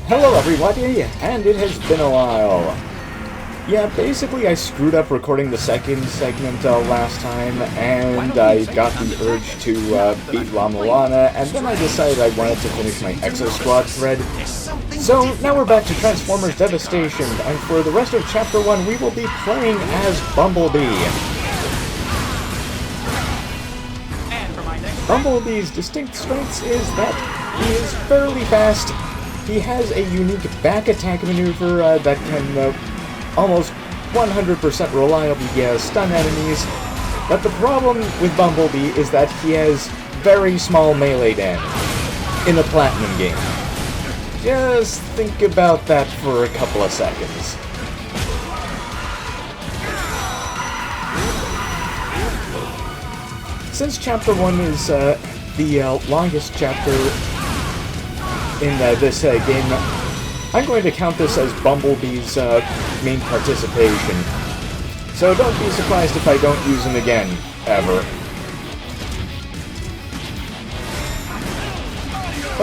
Hello everybody, and it has been a while. Yeah, basically I screwed up recording the second segment last time, and I got the urge to beat La Milana, and then I decided I wanted to finish my Exo Squad thread. So now we're back to Transformers Devastation, and for the rest of Chapter 1 we will be playing as Bumblebee. Bumblebee's distinct strengths is that he is fairly fast. He has a unique back attack maneuver that can almost 100% reliably stun enemies. But the problem with Bumblebee is that he has very small melee damage in a Platinum game. Just think about that for a couple of seconds. Since Chapter 1 is the longest chapter in this game, I'm going to count this as Bumblebee's main participation. So don't be surprised if I don't use him again, ever.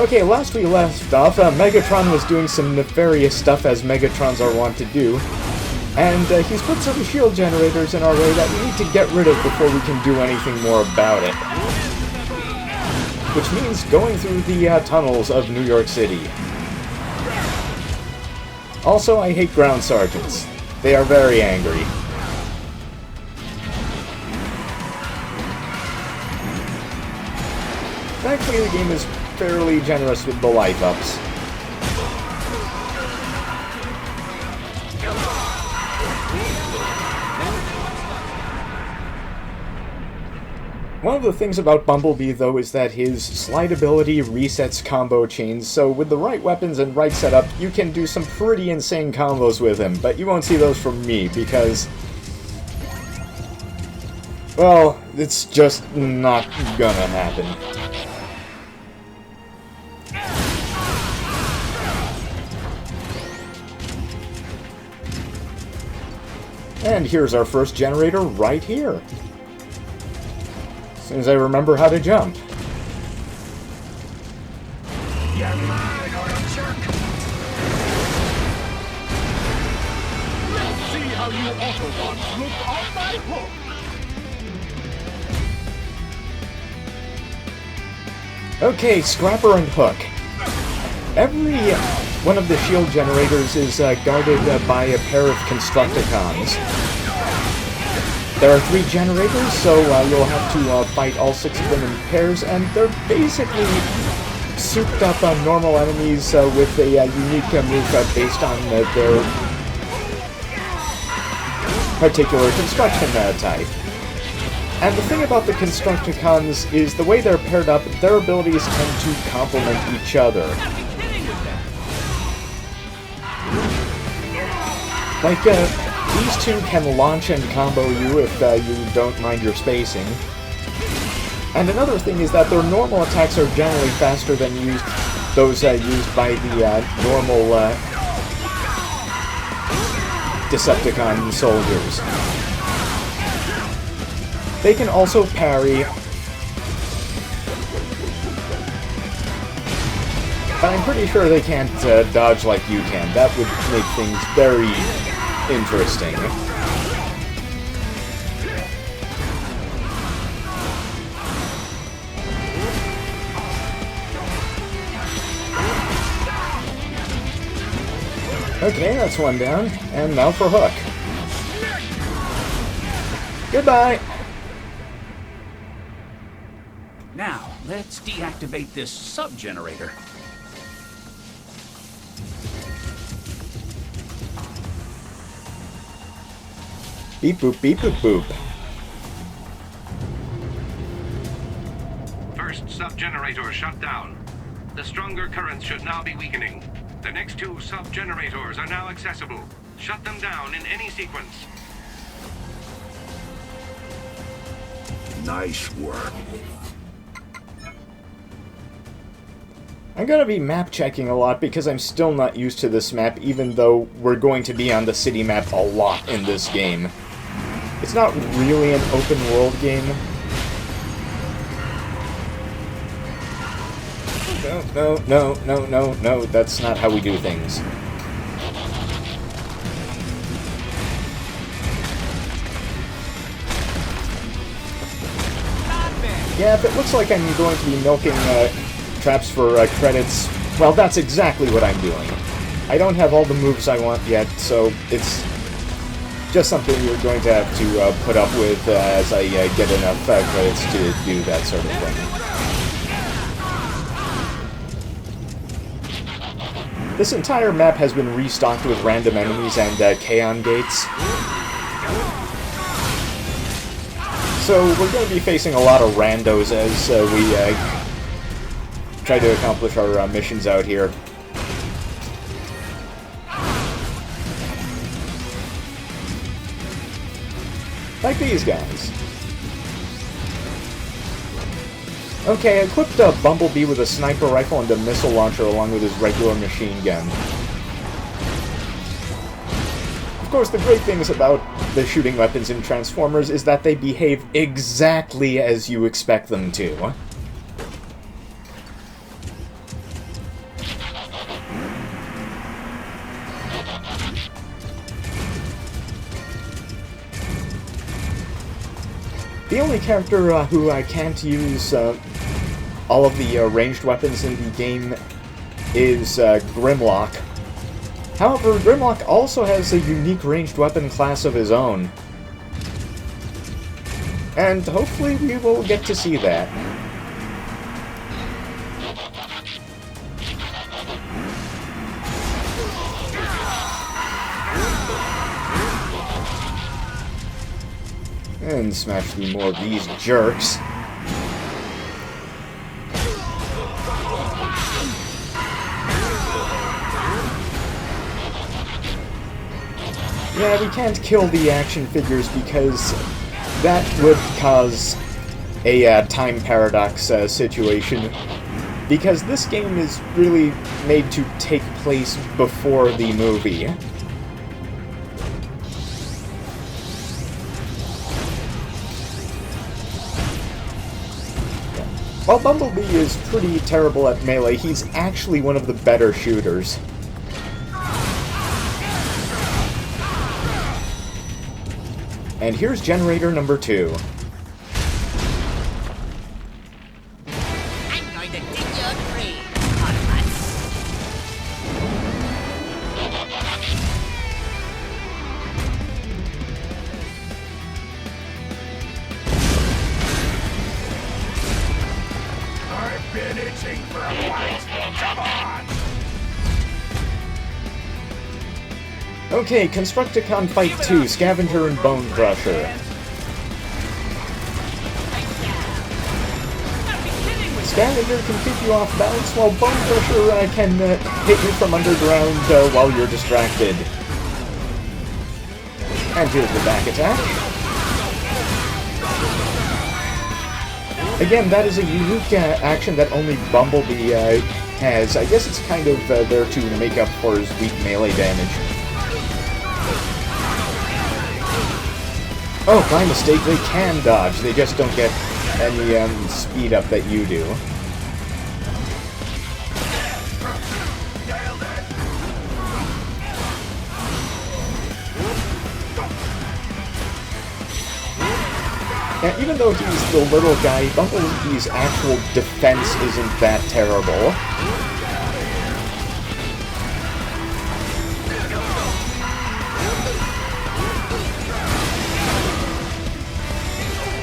Okay, last we left off, Megatron was doing some nefarious stuff as Megatrons are wont to do. And he's put some shield generators in our way that we need to get rid of before we can do anything more about it. Which means going through the tunnels of New York City. Also, I hate ground sergeants. They are very angry. Thankfully, the game is fairly generous with the life-ups. One of the things about Bumblebee, though, is that his slide ability resets combo chains, so with the right weapons and right setup, you can do some pretty insane combos with him, but you won't see those from me, because... well, it's just not gonna happen. And here's our first generator right here. As soon as I remember how to jump. You're mine, or a jerk! Let's see how you Autobots look on my hook! Okay, Scrapper and Hook. Every one of the shield generators is guarded by a pair of Constructicons. There are 3 generators, so you'll have to fight all 6 of them in pairs, and they're basically souped-up normal enemies with a unique move based on their particular construction type. And the thing about the Constructicons is the way they're paired up, their abilities tend to complement each other. Like, these 2 can launch and combo you if you don't mind your spacing. And another thing is that their normal attacks are generally faster than those used by the normal Decepticon soldiers. They can also parry, but I'm pretty sure they can't dodge like you can. That would make things very interesting. Okay, that's one down. And now for Hook. Goodbye! Now, let's deactivate this sub-generator. Beep boop beep boop boop. First sub-generator shut down. The stronger currents should now be weakening. The next 2 sub-generators are now accessible. Shut them down in any sequence. Nice work. I'm gonna be map checking a lot because I'm still not used to this map, even though we're going to be on the city map a lot in this game. It's not really an open world game. no, that's not how we do things. Yeah, if it looks like I'm going to be milking traps for credits, well, that's exactly what I'm doing. I don't have all the moves I want yet, so it's just something you're going to have to put up with as I get enough credits to do that sort of thing. This entire map has been restocked with random enemies and Kaon gates. So we're going to be facing a lot of randos as we try to accomplish our missions out here. Like these guys. Okay, I equipped Bumblebee with a sniper rifle and a missile launcher along with his regular machine gun. Of course, the great things about the shooting weapons in Transformers is that they behave exactly as you expect them to. The only character who I can't use all of the ranged weapons in the game is Grimlock. However, Grimlock also has a unique ranged weapon class of his own. And hopefully we will get to see that. And smash through more of these jerks. Yeah, we can't kill the action figures because that would cause a time paradox situation. Because this game is really made to take place before the movie. While Bumblebee is pretty terrible at melee, he's actually one of the better shooters. And here's generator number 2. I'm going to dig your grave, Autobots. I've been itching for a fight. Come on! Okay, Constructicon Fight 2, Scavenger and Bone Crusher. Scavenger can keep you off balance, while Bone Crusher can hit you from underground while you're distracted. And here's the back attack. Again, that is a unique action that only Bumblebee has. I guess it's kind of there to make up for his weak melee damage. Oh, my mistake, they can dodge, they just don't get any speed up that you do. Now, even though he's the little guy, Bumblebee's actual defense isn't that terrible.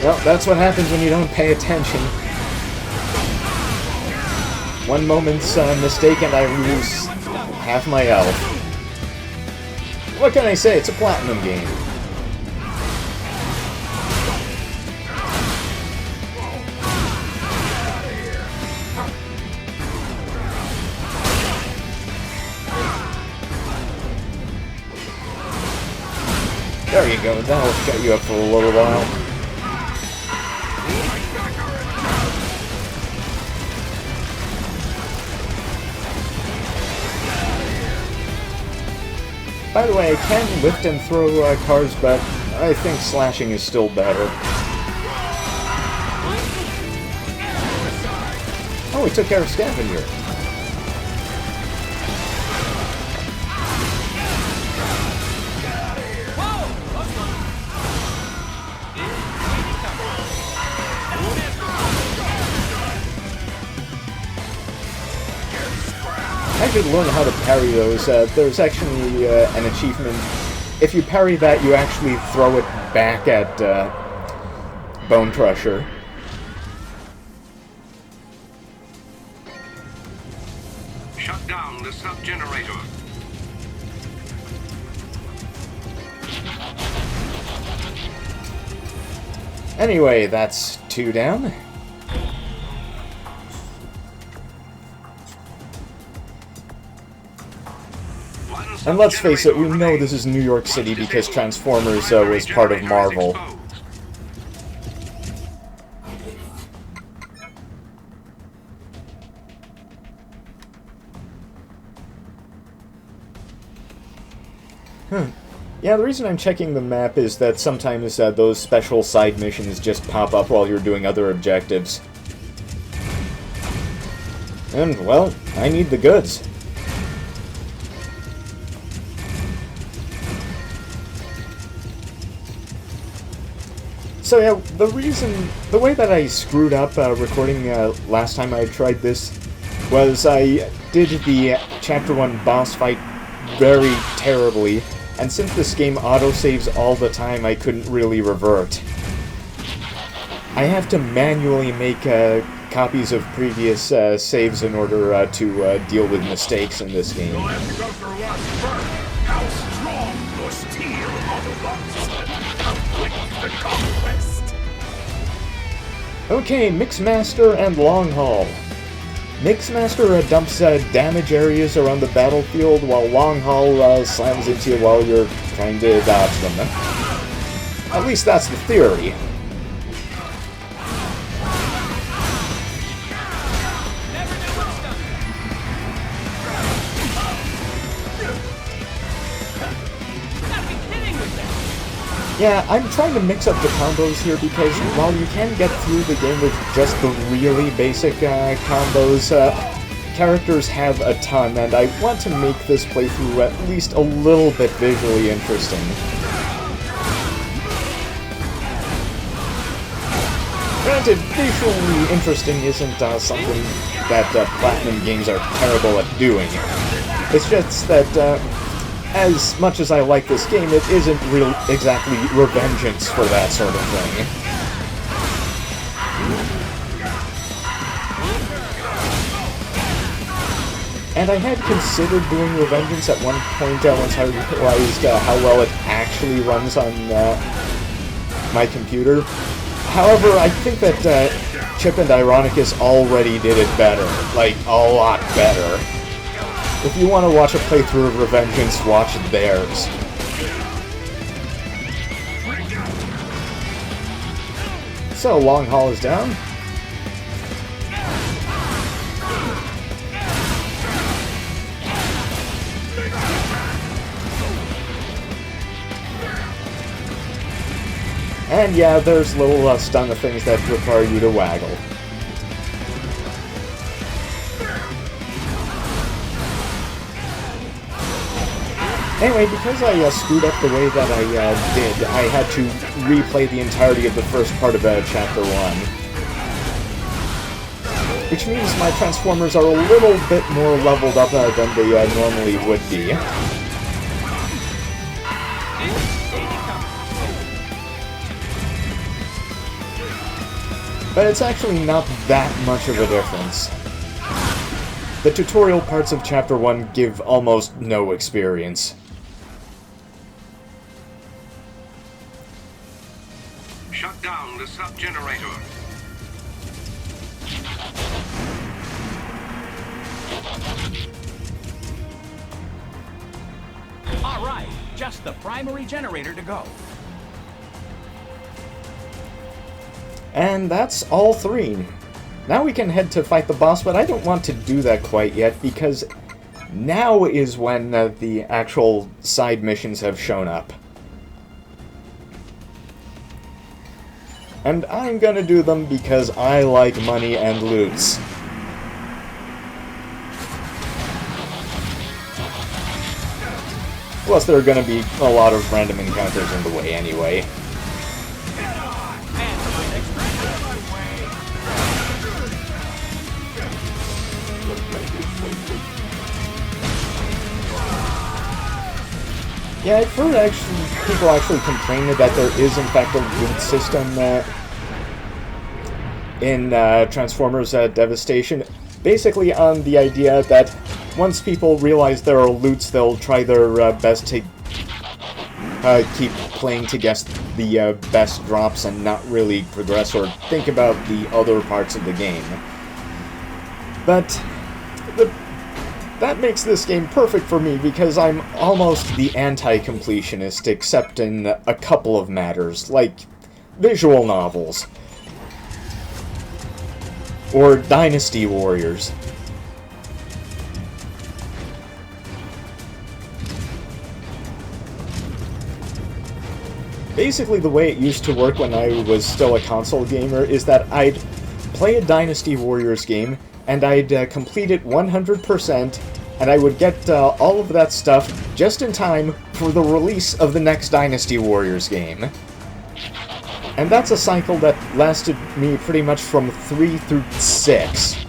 Well, that's what happens when you don't pay attention. One moment's mistake and I lose half my health. What can I say? It's a platinum game. There you go, that'll shut you up for a little while. By the way, I can lift and throw cars, but I think slashing is still better. Oh, we took care of Scavenger. I should learn how to parry those. There's actually an achievement. If you parry that, you actually throw it back at Bone Crusher. Shut down the sub-generator. Anyway, that's 2 down. And let's face it, we know this is New York City because Transformers was part of Marvel. Yeah, the reason I'm checking the map is that sometimes those special side missions just pop up while you're doing other objectives. And, well, I need the goods. So yeah, the way that I screwed up recording last time I tried this was I did the Chapter 1 boss fight very terribly, and since this game autosaves all the time, I couldn't really revert. I have to manually make copies of previous saves in order to deal with mistakes in this game. How strong your steel, Autobots! Complete the conquest! Okay, Mixmaster and Long Haul. Mixmaster dumps damage areas around the battlefield, while Long Haul slams into you while you're trying to dodge them. At least that's the theory. Yeah, I'm trying to mix up the combos here because while you can get through the game with just the really basic combos, characters have a ton, and I want to make this playthrough at least a little bit visually interesting. Granted, visually interesting isn't something that Platinum games are terrible at doing. It's just that, as much as I like this game, it isn't exactly revengeance for that sort of thing. And I had considered doing revengeance at one point once I realized how well it actually runs on my computer. However, I think that Chip and Ironicus already did it better. Like, a lot better. If you want to watch a playthrough of Revengeance, watch theirs. So, Long Haul is down. And yeah, there's little stun things that require you to waggle. Anyway, because I screwed up the way that I did, I had to replay the entirety of the first part of Chapter 1. Which means my Transformers are a little bit more leveled up than they normally would be. But it's actually not that much of a difference. The tutorial parts of Chapter 1 give almost no experience. Shut down the sub-generator. All right, just the primary generator to go. And that's all 3. Now we can head to fight the boss, but I don't want to do that quite yet, because now is when the actual side missions have shown up. And I'm gonna do them because I like money and loots. Plus, there are gonna be a lot of random encounters in the way anyway. Yeah, I've heard people actually complaining that there is in fact a loot system in Transformers Devastation. Basically on the idea that once people realize there are loots, they'll try their best to keep playing to guess the best drops and not really progress or think about the other parts of the game. But that makes this game perfect for me because I'm almost the anti-completionist except in a couple of matters, like visual novels or Dynasty Warriors. Basically, the way it used to work when I was still a console gamer is that I'd play a Dynasty Warriors game, and I'd complete it 100%, and I would get all of that stuff just in time for the release of the next Dynasty Warriors game. And that's a cycle that lasted me pretty much from 3 through 6.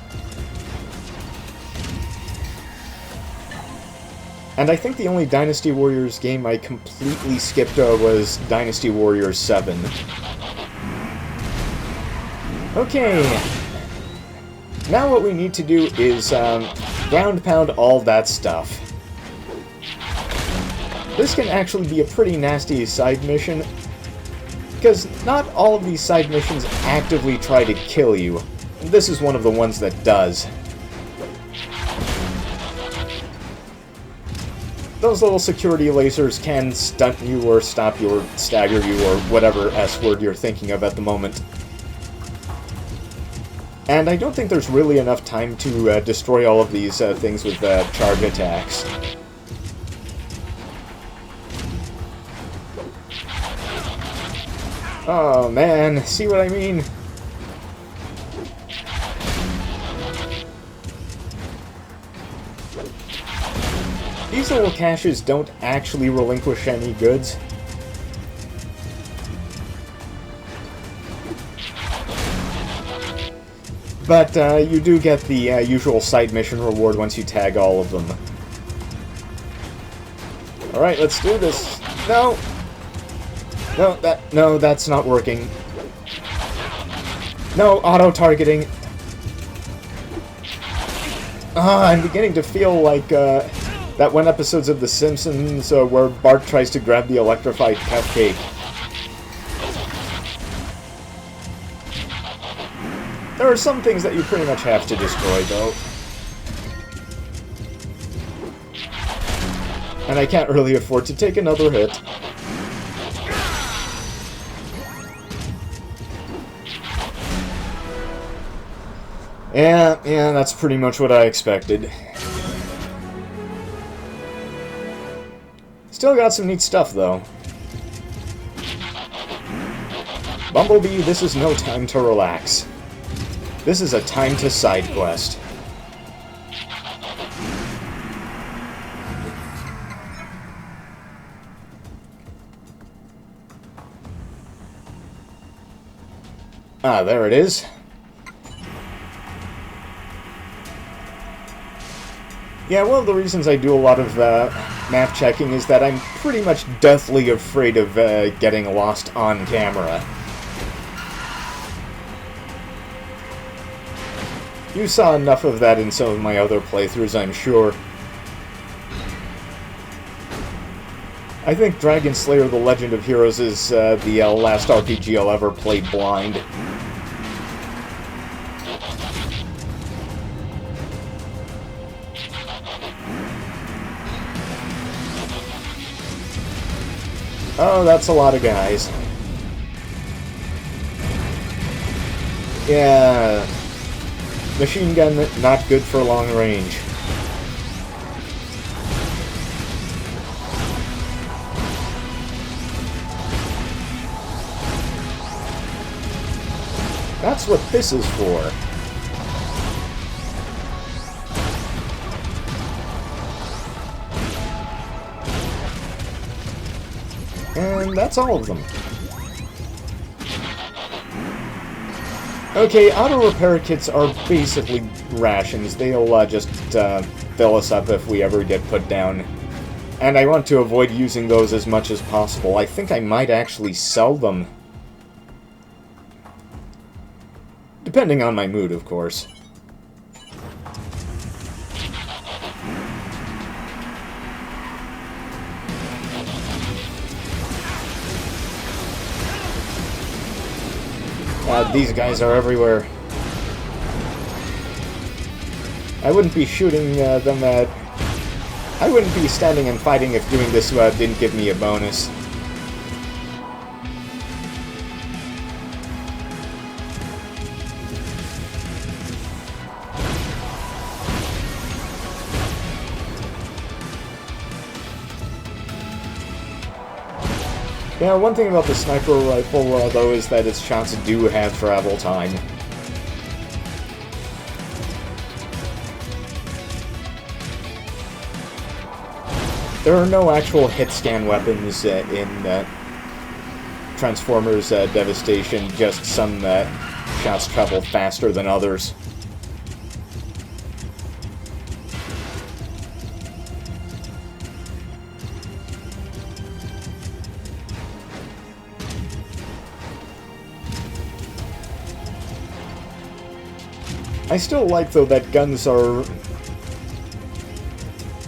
And I think the only Dynasty Warriors game I completely skipped was Dynasty Warriors 7. Okay. Now what we need to do is ground pound all that stuff. This can actually be a pretty nasty side mission, because not all of these side missions actively try to kill you. This is one of the ones that does. Those little security lasers can stunt you or stop you or stagger you or whatever S-word you're thinking of at the moment. And I don't think there's really enough time to destroy all of these things with charge attacks. Oh man, see what I mean? These little caches don't actually relinquish any goods. But you do get the usual side mission reward once you tag all of them. Alright, let's do this. No! No, that's not working. No, auto-targeting. I'm beginning to feel like that one episodes of The Simpsons where Bart tries to grab the electrified cupcake. There are some things that you pretty much have to destroy, though. And I can't really afford to take another hit. Yeah, that's pretty much what I expected. Still got some neat stuff, though. Bumblebee, this is no time to relax. This is a time to side quest. Ah, there it is. Yeah, one of the reasons I do a lot of map checking is that I'm pretty much deathly afraid of getting lost on camera. You saw enough of that in some of my other playthroughs, I'm sure. I think Dragon Slayer The Legend of Heroes is the last RPG I'll ever play blind. Oh, that's a lot of guys. Yeah. Machine gun, not good for long range. That's what this is for. And that's all of them. Okay, auto repair kits are basically rations. They'll just fill us up if we ever get put down. And I want to avoid using those as much as possible. I think I might actually sell them. Depending on my mood, of course. These guys are everywhere. I wouldn't be shooting them at... I wouldn't be standing and fighting if doing this didn't give me a bonus. Yeah, one thing about the sniper rifle, though, is that its shots do have travel time. There are no actual hit-scan weapons in Transformers Devastation, just some shots travel faster than others. I still like, though, that guns are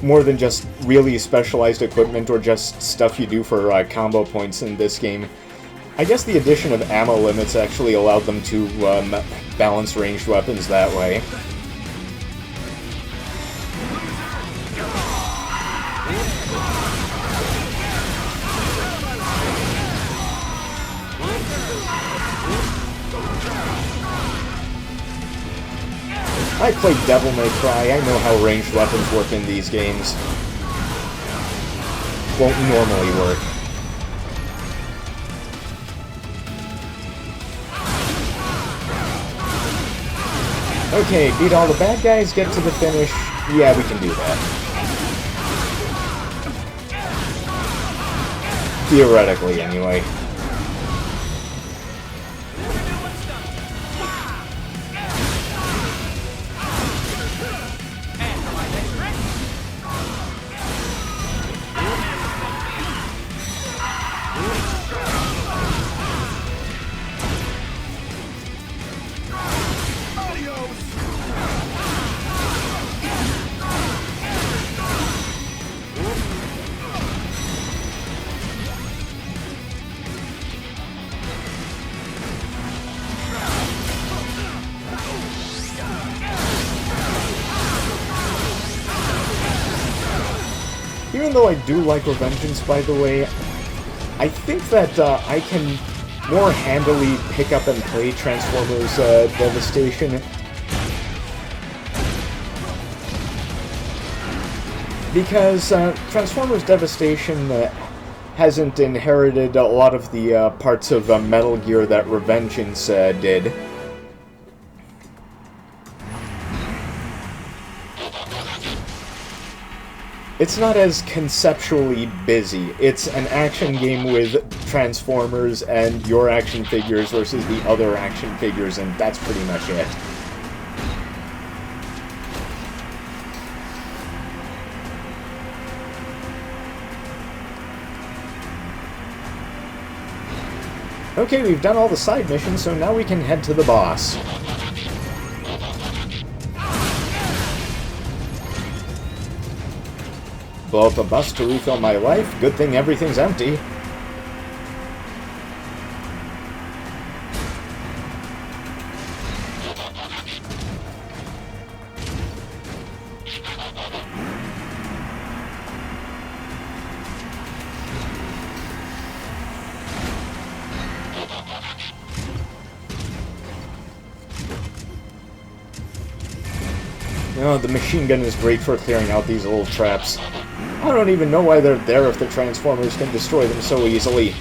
more than just really specialized equipment or just stuff you do for combo points in this game. I guess the addition of ammo limits actually allowed them to balance ranged weapons that way. I played Devil May Cry, I know how ranged weapons work in these games. Won't normally work. Okay, beat all the bad guys, get to the finish. Yeah, we can do that. Theoretically, anyway. Even though I do like Revengeance, by the way, I think that I can more handily pick up and play Transformers Devastation. Because Transformers Devastation hasn't inherited a lot of the parts of Metal Gear that Revengeance did. It's not as conceptually busy. It's an action game with Transformers and your action figures versus the other action figures, and that's pretty much it. Okay, we've done all the side missions, so now we can head to the boss. Blow up a bus to refill my life. Good thing everything's empty. Oh, the machine gun is great for clearing out these little traps. I don't even know why they're there if the Transformers can destroy them so easily.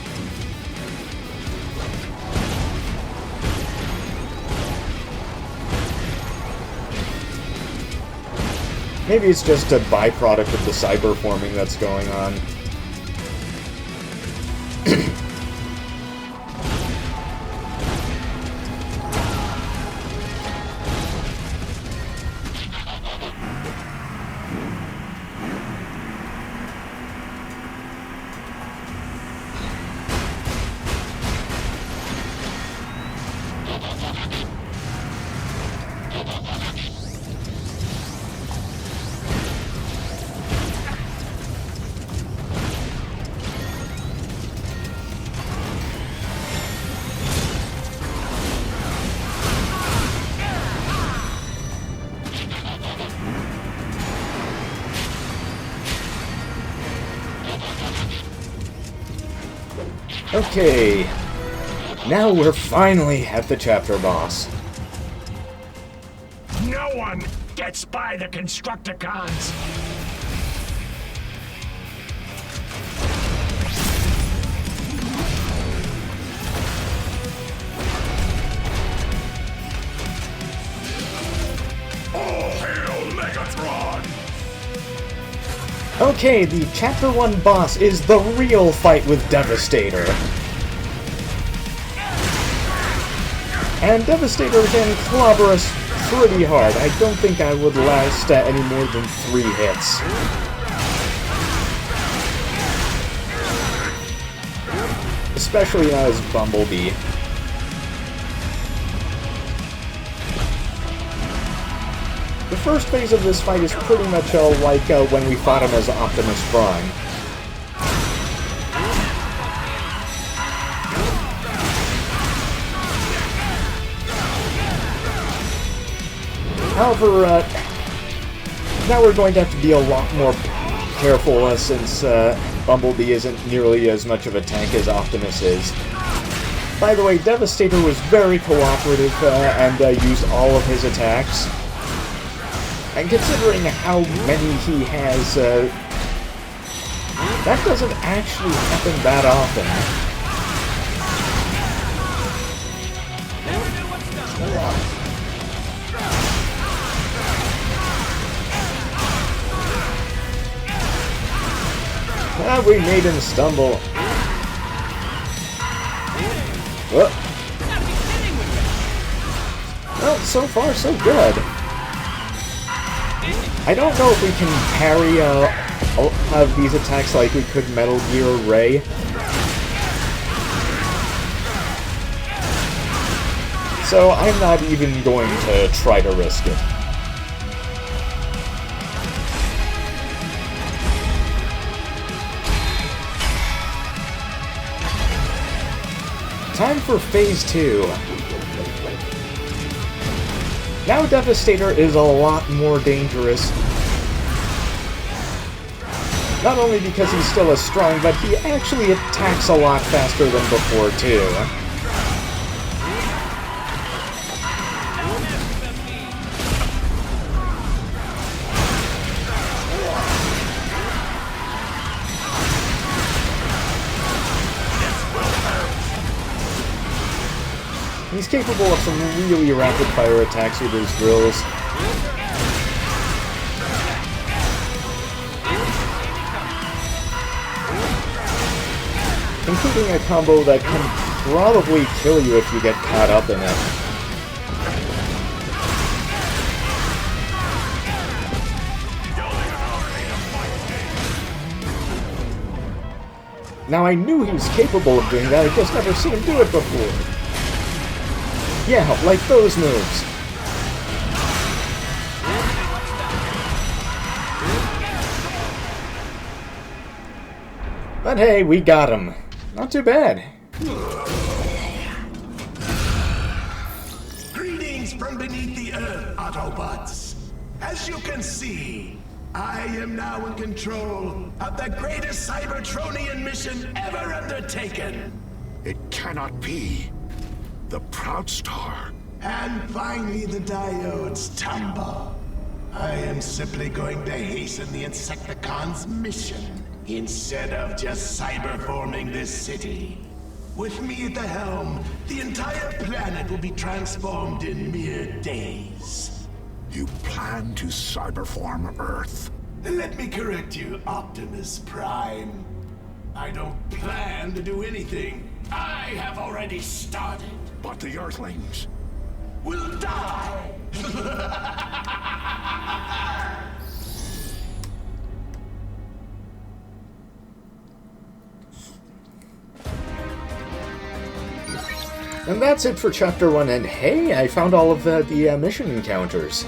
Maybe it's just a byproduct of the cyber forming that's going on. Okay, now we're finally at the chapter boss. No one gets by the Constructicons! All hail Megatron! Okay, the Chapter 1 boss is the real fight with Devastator. And Devastator can clobber us pretty hard. I don't think I would last any more than 3 hits. Especially as Bumblebee. The first phase of this fight is pretty much like when we fought him as Optimus Prime. However, now we're going to have to be a lot more careful since Bumblebee isn't nearly as much of a tank as Optimus is. By the way, Devastator was very cooperative and used all of his attacks. And considering how many he has, that doesn't actually happen that often. We made him stumble. Well, so far so good. I don't know if we can parry these attacks like we could Metal Gear Ray. So I'm not even going to try to risk it. Time for Phase 2. Now Devastator is a lot more dangerous. Not only because he's still as strong, but he actually attacks a lot faster than before, too. He's capable of some really rapid-fire attacks with his drills. Including a combo that can probably kill you if you get caught up in it. Now, I knew he was capable of doing that, I just never seen him do it before. Yeah, like those moves. But hey, we got him. Not too bad. Greetings from beneath the earth, Autobots. As you can see, I am now in control of the greatest Cybertronian mission ever undertaken. It cannot be. The Proud Star. And finally the diodes tumble. I am simply going to hasten the Insecticons' mission instead of just cyberforming this city. With me at the helm, the entire planet will be transformed in mere days. You plan to cyberform Earth. Let me correct you, Optimus Prime. I don't plan to do anything. I have already started. But the Earthlings will die! And that's it for Chapter 1, and hey, I found all of the mission encounters.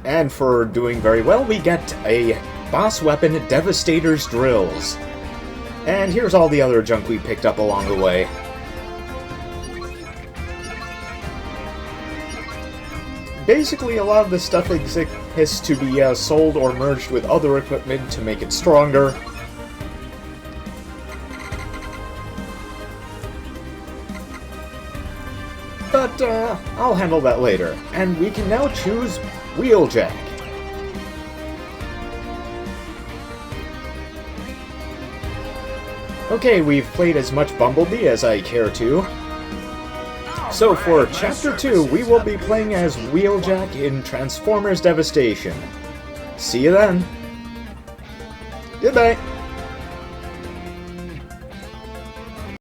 And for doing very well, we get a boss weapon, Devastator's Drills. And here's all the other junk we picked up along the way. basically a lot of the stuff exists to be sold or merged with other equipment to make it stronger. But I'll handle that later. And we can now choose Wheeljack. Okay, we've played as much Bumblebee as I care to. So for Chapter 2, we will be playing as Wheeljack in Transformers Devastation. See you then. Goodbye.